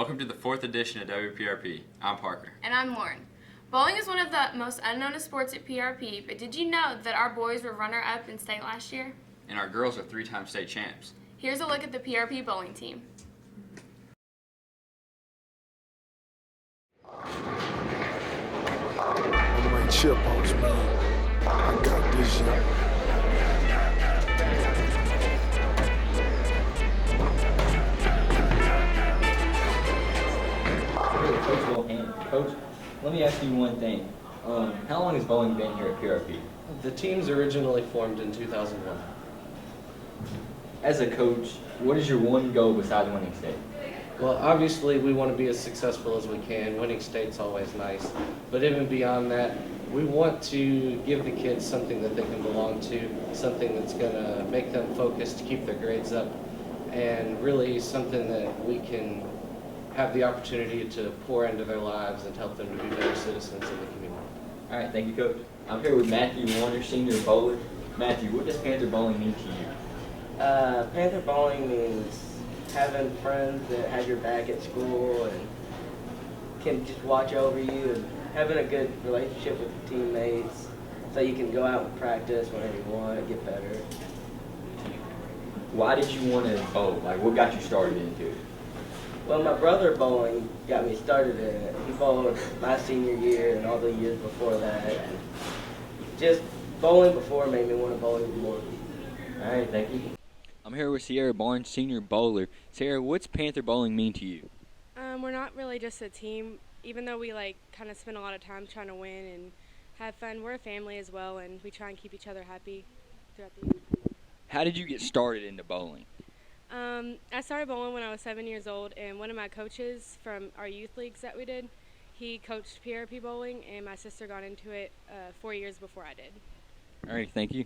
Welcome to the 4th edition of WPRP. I'm Parker. And I'm Lauren. Bowling is one of the most unknown sports at PRP, but did you know that our boys were runner-up in state last year? And our girls are 3-time state champs. Here's a look at the PRP bowling team. On my chip house, man. I got this shit. Coach, let me ask you one thing. How long has bowling been here at PRP? The team's originally formed in 2001. As a coach, what is your one goal besides winning state? Well, obviously we want to be as successful as we can. Winning state's always nice. But even beyond that, we want to give the kids something that they can belong to, something that's going to make them focused, keep their grades up, and really something that we can have the opportunity to pour into their lives and help them to be better citizens in the community. All right, thank you, Coach. I'm here with Matthew Warner, senior bowler. Matthew, what does Panther bowling mean to you? Panther bowling means having friends that have your back at school and can just watch over you, and having a good relationship with your teammates so you can go out and practice whenever you want and get better. Why did you want to bowl? Like, what got you started into it? Well, my brother bowling got me started in it. He bowled my senior year and all the years before that. And just bowling before made me want to bowl even more. All right, thank you. I'm here with Sierra Barnes, senior bowler. Sierra, what's Panther bowling mean to you? We're not really just a team. Even though we kind of spend a lot of time trying to win and have fun, we're a family as well, and we try and keep each other happy throughout the year. How did you get started into bowling? I started bowling when I was 7 years old, and one of my coaches from our youth leagues that we did, he coached PRP bowling, and my sister got into it 4 years before I did. All right, thank you.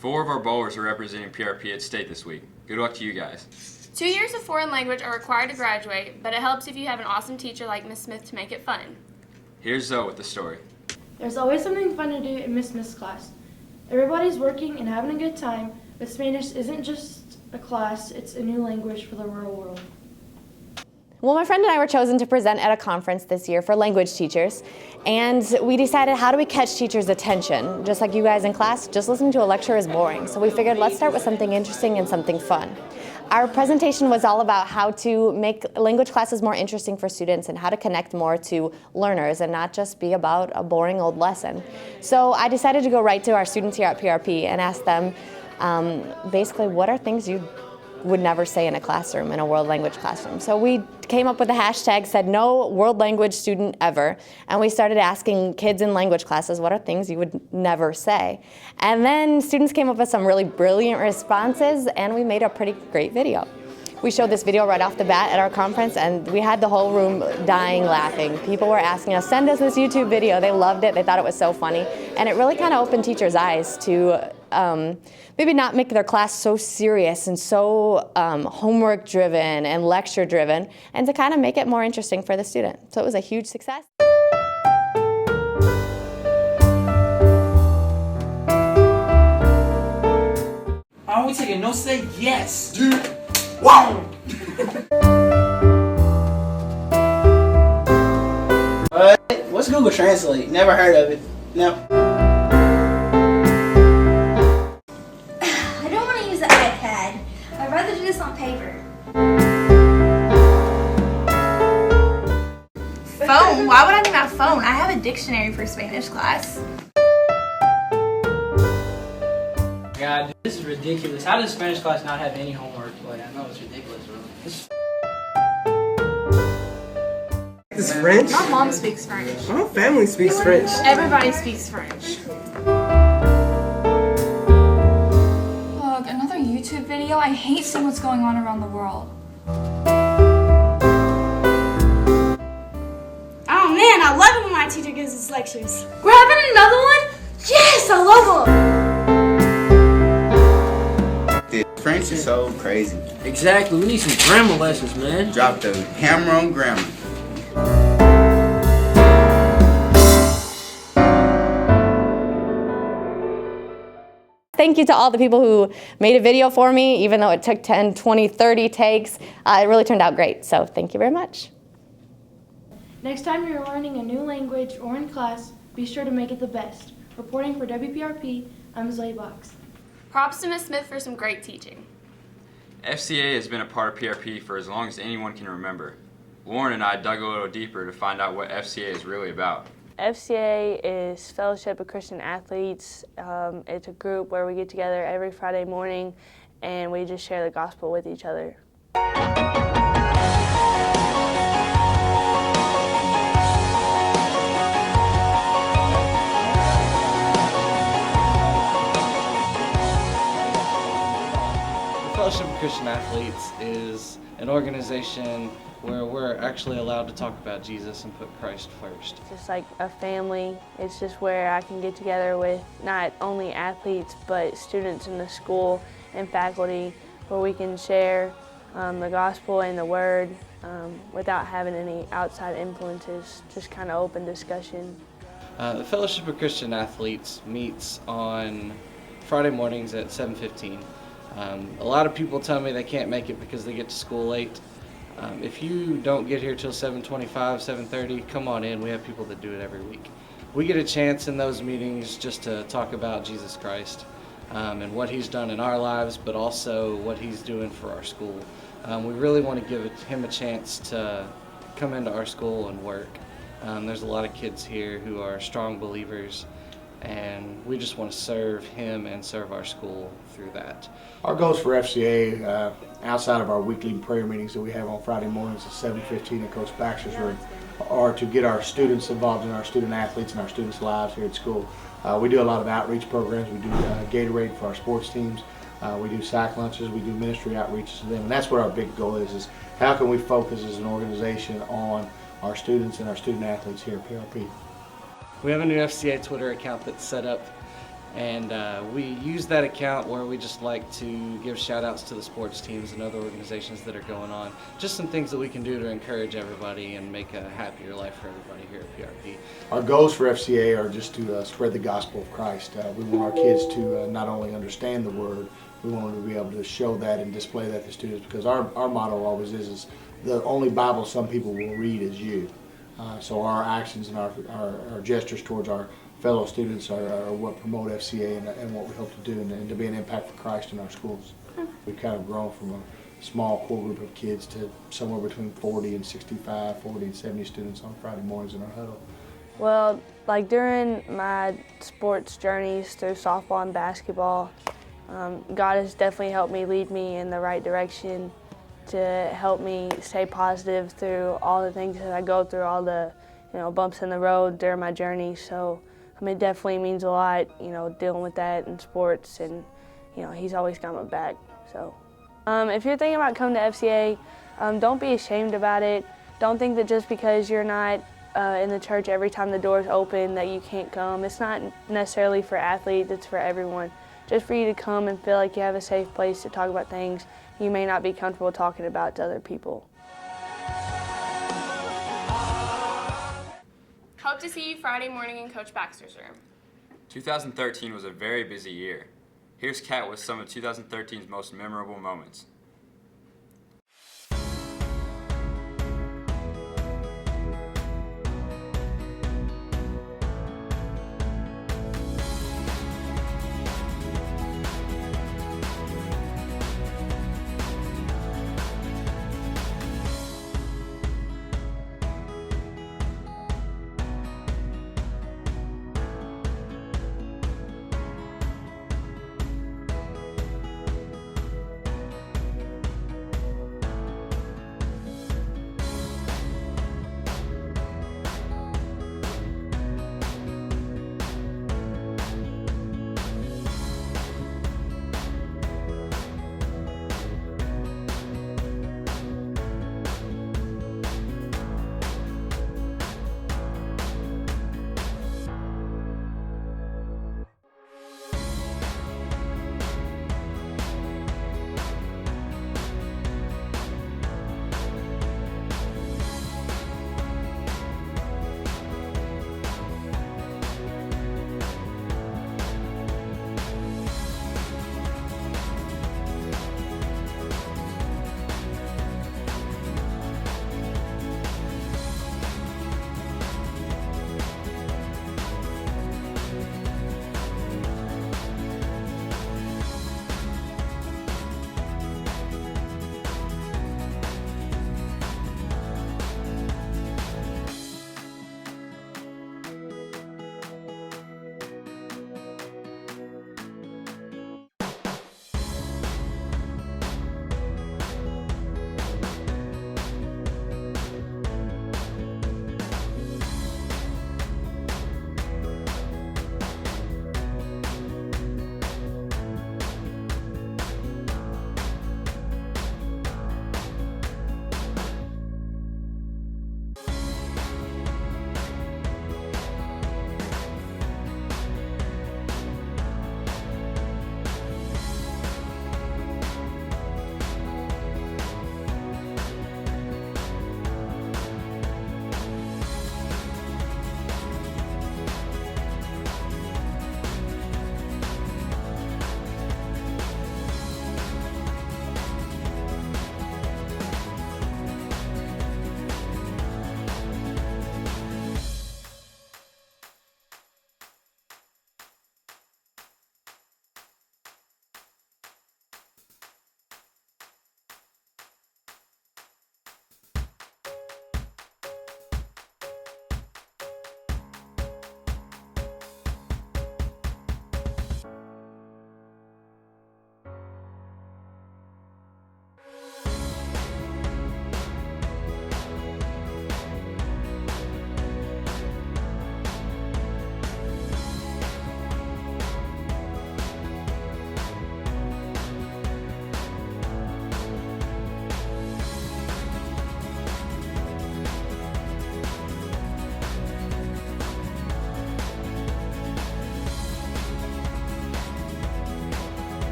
Four of our bowlers are representing PRP at state this week. Good luck to you guys. 2 years of foreign language are required to graduate, but it helps if you have an awesome teacher like Miss Smith to make it fun. Here's Zoe with the story. There's always something fun to do in Miss Smith's class. Everybody's working and having a good time, but Spanish isn't just a class, it's a new language for the real world. Well, my friend and I were chosen to present at a conference this year for language teachers, and we decided, how do we catch teachers' attention? Just like you guys in class, just listening to a lecture is boring. So we figured, let's start with something interesting and something fun. Our presentation was all about how to make language classes more interesting for students and how to connect more to learners and not just be about a boring old lesson. So I decided to go right to our students here at PRP and ask them, basically, what are things you would never say in a classroom, in a world language classroom. So we came up with a hashtag, said no world language student ever, and we started asking kids in language classes, what are things you would never say? And then students came up with some really brilliant responses, and we made a pretty great video. We showed this video right off the bat at our conference, and we had the whole room dying laughing. People were asking us, send us this YouTube video. They loved it. They thought it was so funny. And it really kind of opened teachers' eyes to maybe not make their class so serious and so homework driven and lecture driven, and to kind of make it more interesting for the student. So it was a huge success. Are we taking no say? Yes, Dude, wow! What's Google Translate? Never heard of it. No. I don't want to use the iPad. I'd rather do this on paper. Phone? Why would I need my phone? I have a dictionary for Spanish class. God, this is ridiculous. How does Spanish class not have any homework? Like, I know it's ridiculous, bro. This is French? My mom speaks French. My family speaks French. Everybody speaks French. Look, another YouTube video? I hate seeing what's going on around the world. Oh man, I love it when my teacher gives us lectures. We're having another one? Yes, I love them! French is so crazy. Exactly. We need some grammar lessons, man. Drop the hammer on grammar. Thank you to all the people who made a video for me, even though it took 10, 20, 30 takes. It really turned out great, so thank you very much. Next time you're learning a new language or in class, be sure to make it the best. Reporting for WPRP, I'm Zoe Box. Props to Ms. Smith for some great teaching. FCA has been a part of PRP for as long as anyone can remember. Lauren and I dug a little deeper to find out what FCA is really about. FCA is Fellowship of Christian Athletes. It's a group where we get together every Friday morning and we just share the gospel with each other. Fellowship of Christian Athletes is an organization where we're actually allowed to talk about Jesus and put Christ first. It's just like a family. It's just where I can get together with not only athletes but students in the school and faculty where we can share the gospel and the word without having any outside influences, just kind of open discussion. The Fellowship of Christian Athletes meets on Friday mornings at 7:15. A lot of people tell me they can't make it because they get to school late. If you don't get here till 7:25, 7:30, come on in. We have people that do it every week. We get a chance in those meetings just to talk about Jesus Christ and what He's done in our lives, but also what He's doing for our school. We really want to give Him a chance to come into our school and work. There's a lot of kids here who are strong believers, and we just want to serve Him and serve our school through that. Our goals for FCA, outside of our weekly prayer meetings that we have on Friday mornings at 7:15 in Coach Baxter's room, are to get our students involved in our student athletes and our students' lives here at school. We do a lot of outreach programs. We do Gatorade for our sports teams. We do sack lunches. We do ministry outreaches to them, and that's what our big goal is how can we focus as an organization on our students and our student athletes here at PRP. We have a new FCA Twitter account that's set up, and we use that account where we just like to give shout outs to the sports teams and other organizations that are going on. Just some things that we can do to encourage everybody and make a happier life for everybody here at PRP. Our goals for FCA are just to spread the gospel of Christ. We want our kids to not only understand the Word, we want them to be able to show that and display that to students, because our motto always is the only Bible some people will read is you. So our actions and our gestures towards our fellow students are what promote FCA and what we hope to do and to be an impact for Christ in our schools. We've kind of grown from a small core group of kids to somewhere between 40 and 65, 40 and 70 students on Friday mornings in our huddle. Well, like during my sports journeys through softball and basketball, God has definitely helped me lead me in the right direction to help me stay positive through all the things that I go through, all the bumps in the road during my journey. So it definitely means a lot, dealing with that in sports, and He's always got my back. So if you're thinking about coming to FCA, don't be ashamed about it. Don't think that just because you're not in the church every time the door's open that you can't come. It's not necessarily for athletes, it's for everyone. Just for you to come and feel like you have a safe place to talk about things you may not be comfortable talking about to other people. Hope to see you Friday morning in Coach Baxter's room. 2013 was a very busy year. Here's Kat with some of 2013's most memorable moments.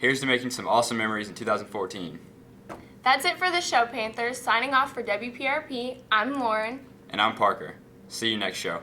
Here's to making some awesome memories in 2014. That's it for the show, Panthers. Signing off for WPRP, I'm Lauren. And I'm Parker. See you next show.